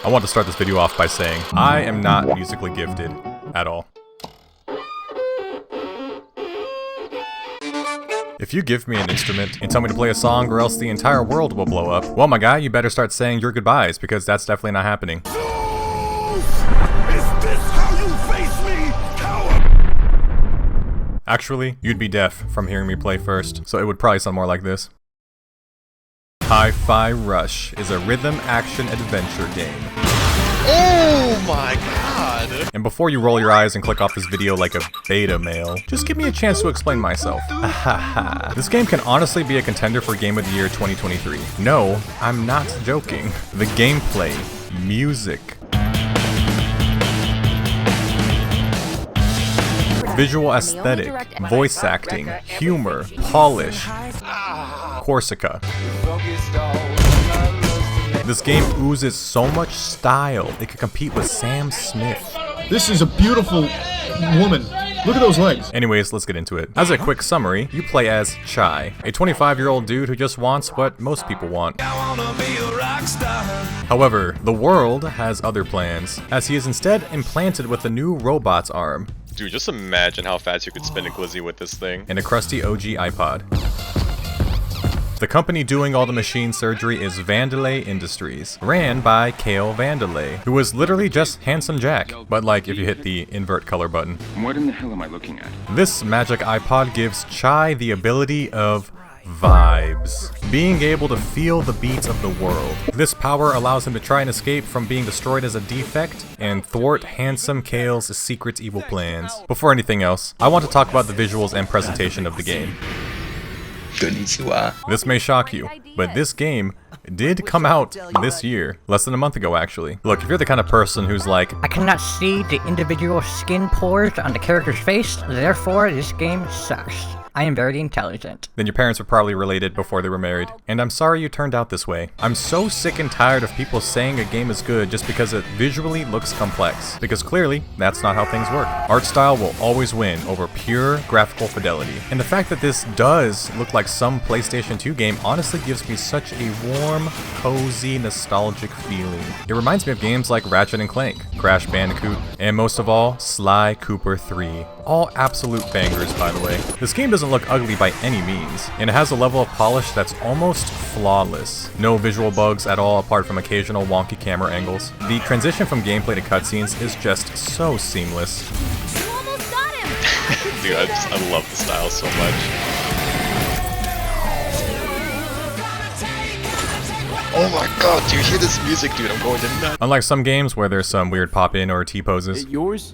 I want to start this video off by saying, I am not musically gifted at all. If you give me an instrument and tell me to play a song or else the entire world will blow up, well my guy, you better start saying your goodbyes because that's definitely not happening. Is this how you face me, coward? Actually, you'd be deaf from hearing me play first, so it would probably sound more like this. Hi-Fi Rush is a rhythm action adventure game. Oh my god! And before you roll your eyes and click off this video like a beta male, just give me a chance to explain myself. This game can honestly be a contender for Game of the Year 2023. No, I'm not joking. The gameplay, music, visual aesthetic, voice acting, humor, polish, Korsica. This game oozes so much style, it could compete with Sam Smith. This is a beautiful woman. Look at those legs. Anyways, let's get into it. As a quick summary, you play as Chai, a 25-year-old dude who just wants what most people want. However, the world has other plans, as he is instead implanted with a new robot's arm. Dude, just imagine how fast you could spin a glizzy with this thing. And a crusty OG iPod. The company doing all the machine surgery is Vandelay Industries, ran by Kale Vandelay, who was literally just Handsome Jack, but like if you hit the invert color button. What in the hell am I looking at? This magic iPod gives Chai the ability of vibes, being able to feel the beats of the world. This power allows him to try and escape from being destroyed as a defect and thwart Handsome Kale's secret evil plans. Before anything else, I want to talk about the visuals and presentation of the game. This may shock you, but this game did come out this year, less than a month ago actually. Look, if you're the kind of person who's like, I cannot see the individual skin pores on the character's face, therefore this game sucks. I am very intelligent. Then your parents were probably related before they were married. And I'm sorry you turned out this way. I'm so sick and tired of people saying a game is good just because it visually looks complex. Because clearly, that's not how things work. Art style will always win over pure graphical fidelity. And the fact that this does look like some PlayStation 2 game honestly gives me such a warm, cozy, nostalgic feeling. It reminds me of games like Ratchet & Clank, Crash Bandicoot, and most of all, Sly Cooper 3. All absolute bangers, by the way. This game doesn't look ugly by any means, and it has a level of polish that's almost flawless. No visual bugs at all apart from occasional wonky camera angles. The transition from gameplay to cutscenes is just so seamless. You almost got him! Dude, I love the style so much. Oh my god, do you hear this music, dude? I'm going to nuts. Unlike some games where there's some weird pop-in or T-poses. Yours?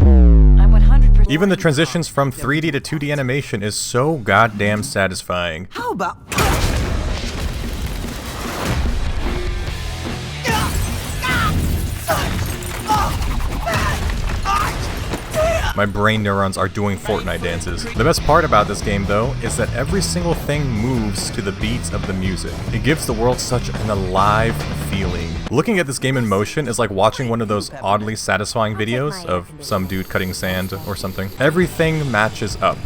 I'm 100%. Even the transitions from 3D to 2D animation is so goddamn satisfying. How about... My brain neurons are doing Fortnite dances. The best part about this game though is that every single thing moves to the beats of the music. It gives the world such an alive feeling. Looking at this game in motion is like watching one of those oddly satisfying videos of some dude cutting sand or something. Everything matches up.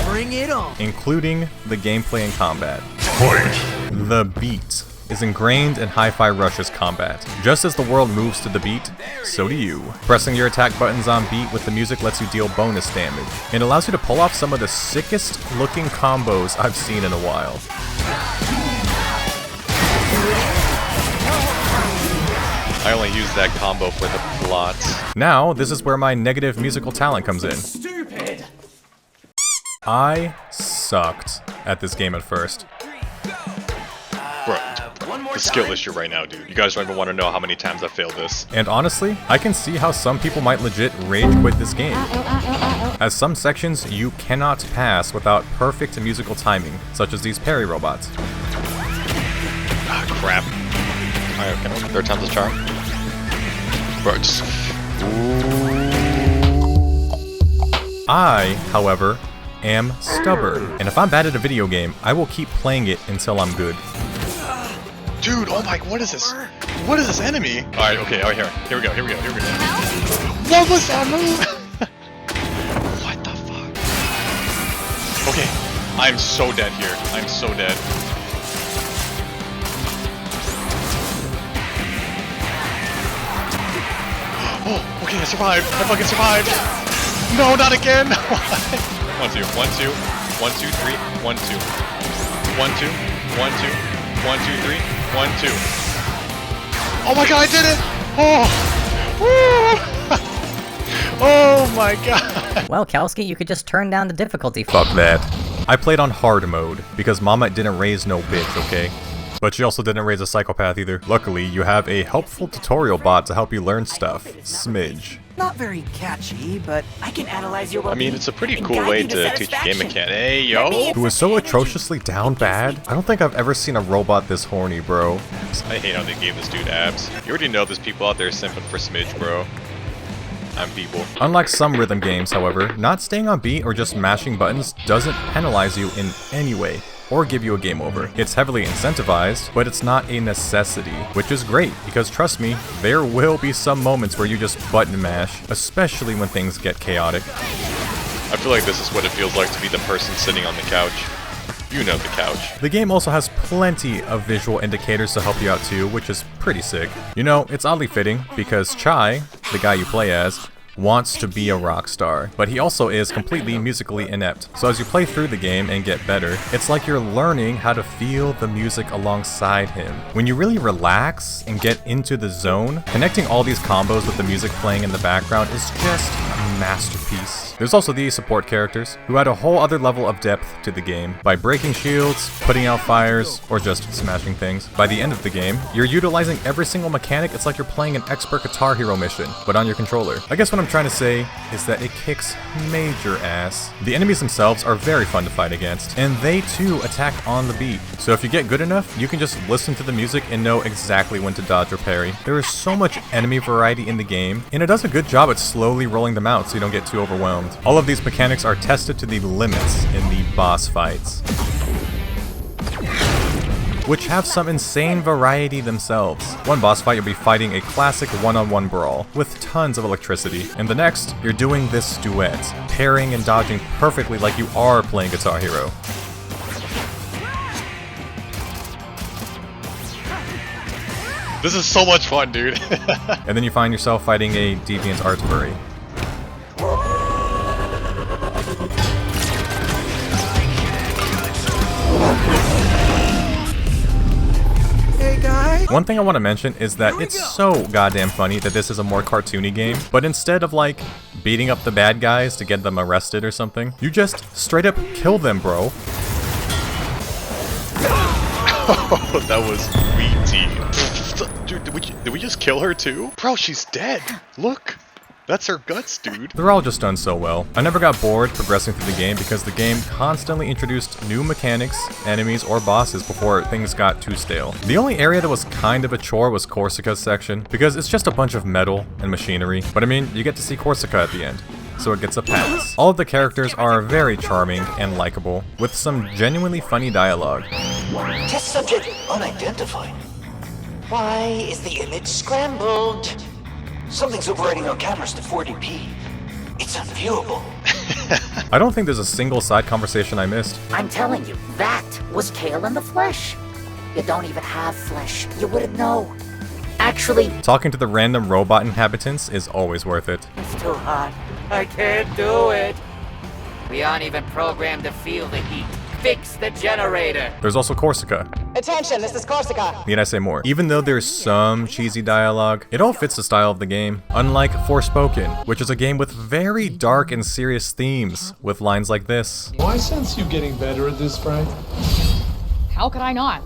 Bring it on! Including the gameplay and combat. Fight! The beat is ingrained in Hi-Fi Rush's combat. Just as the world moves to the beat, so do you. Pressing your attack buttons on beat with the music lets you deal bonus damage. It allows you to pull off some of the sickest looking combos I've seen in a while. I only use that combo for the plot. Now, this is where my negative musical talent comes in. Stupid! I sucked at this game at first. Bro, the skill issue right now, dude. You guys don't even want to know how many times I failed this. And honestly, I can see how some people might legit rage quit this game, as some sections you cannot pass without perfect musical timing, such as these parry robots. Ah, crap. Alright, can I third time's a charm? Bro, just... I, however, am stubborn, and if I'm bad at a video game, I will keep playing it until I'm good. Dude, oh my, what is this? What is this enemy? Alright, okay, oh, here we go. What was that move? What the fuck? Okay, I'm so dead here. I'm so dead. Okay, I survived. I fucking survived. No, not again. 1, 2, 1, 2, 1, 2, 3, 1, 2, 1, 2, 1, 2, 1, 2, 3, 1, 2. Oh my god, I did it! Oh! Woo! Oh my god! Well, Kowski, you could just turn down the difficulty. Fuck that. I played on hard mode, because Mama didn't raise no bitch, okay? But she also didn't raise a psychopath either. Luckily, you have a helpful tutorial bot to help you learn stuff. Smidge. Not very catchy, but I can analyze your I mean, it's a pretty cool way to teach a game mechanic. Hey, yo! Who is so atrociously down bad? I don't think I've ever seen a robot this horny, bro. I hate how they gave this dude abs. You already know there's people out there simping for Smidge, bro. I'm people. Unlike some rhythm games, however, not staying on beat or just mashing buttons doesn't penalize you in any way, or give you a game over. It's heavily incentivized, but it's not a necessity, which is great, because trust me, there will be some moments where you just button mash, especially when things get chaotic. I feel like this is what it feels like to be the person sitting on the couch. You know the couch. The game also has plenty of visual indicators to help you out too, which is pretty sick. You know, it's oddly fitting, because Chai, the guy you play as, wants to be a rock star, but he also is completely musically inept. So as you play through the game and get better, it's like you're learning how to feel the music alongside him. When you really relax and get into the zone, connecting all these combos with the music playing in the background is just a masterpiece. There's also these support characters, who add a whole other level of depth to the game, by breaking shields, putting out fires, or just smashing things. By the end of the game, you're utilizing every single mechanic. It's like you're playing an expert Guitar Hero mission, but on your controller. I guess what I'm trying to say is that it kicks major ass. The enemies themselves are very fun to fight against, and they too attack on the beat. So if you get good enough, you can just listen to the music and know exactly when to dodge or parry. There is so much enemy variety in the game, and it does a good job at slowly rolling them out so you don't get too overwhelmed. All of these mechanics are tested to the limits in the boss fights, which have some insane variety themselves. One boss fight, you'll be fighting a classic one-on-one brawl with tons of electricity. And the next, you're doing this duet, parrying and dodging perfectly like you are playing Guitar Hero. This is so much fun, dude. And then you find yourself fighting a Deviant Art furry. One thing I want to mention is that it's so goddamn funny that this is a more cartoony game, but instead of like beating up the bad guys to get them arrested or something, you just straight up kill them, bro. Oh, that was sweetie. Dude, did we just kill her too? Bro, she's dead. Look. That's her guts, dude. They're all just done so well. I never got bored progressing through the game because the game constantly introduced new mechanics, enemies, or bosses before things got too stale. The only area that was kind of a chore was Korsica's section, because it's just a bunch of metal and machinery. But I mean, you get to see Korsica at the end, so it gets a pass. All of the characters are very charming and likable, with some genuinely funny dialogue. Test subject unidentified. Why is the image scrambled? Something's overriding our cameras to 40p. It's unviewable. I don't think there's a single side conversation I missed. I'm telling you, that was Kale in the flesh. You don't even have flesh. You wouldn't know. Actually, Talking to the random robot inhabitants is always worth it. it's too hot. I can't do it. We aren't even programmed to feel the heat. Fix the generator. There's also Korsica. Attention, this is Korsica. Need I say more? Even though there's some cheesy dialogue, it all fits the style of the game. Unlike Forspoken, which is a game with very dark and serious themes, with lines like this. Do I sense you getting better at this, Frank? How could I not?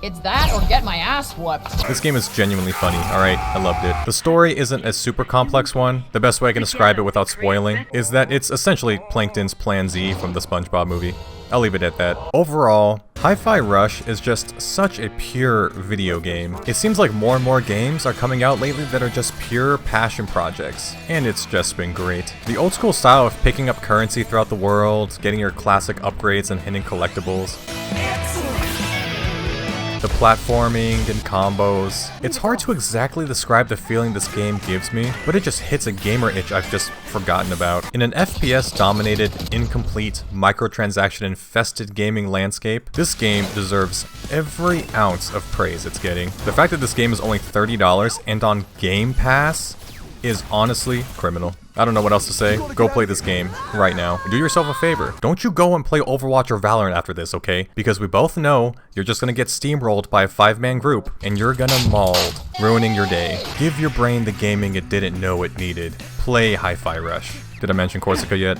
It's that or get my ass whooped. This game is genuinely funny, alright? I loved it. The story isn't a super complex one. The best way I can describe it without spoiling is that it's essentially Plankton's Plan Z from the SpongeBob movie. I'll leave it at that. Overall, Hi-Fi Rush is just such a pure video game. It seems like more and more games are coming out lately that are just pure passion projects, and it's just been great. The old school style of picking up currency throughout the world, getting your classic upgrades and hitting collectibles, the platforming and combos. It's hard to exactly describe the feeling this game gives me, but it just hits a gamer itch I've just forgotten about. In an FPS-dominated, incomplete, microtransaction-infested gaming landscape, this game deserves every ounce of praise it's getting. The fact that this game is only $30 and on Game Pass is honestly criminal. I don't know what else to say. Go play this game right now. Do yourself a favor. Don't you go and play Overwatch or Valorant after this, okay? Because we both know you're just gonna get steamrolled by a 5-man group and you're gonna mauled, ruining your day. Give your brain the gaming it didn't know it needed. Play Hi-Fi Rush. Did I mention Korsica yet?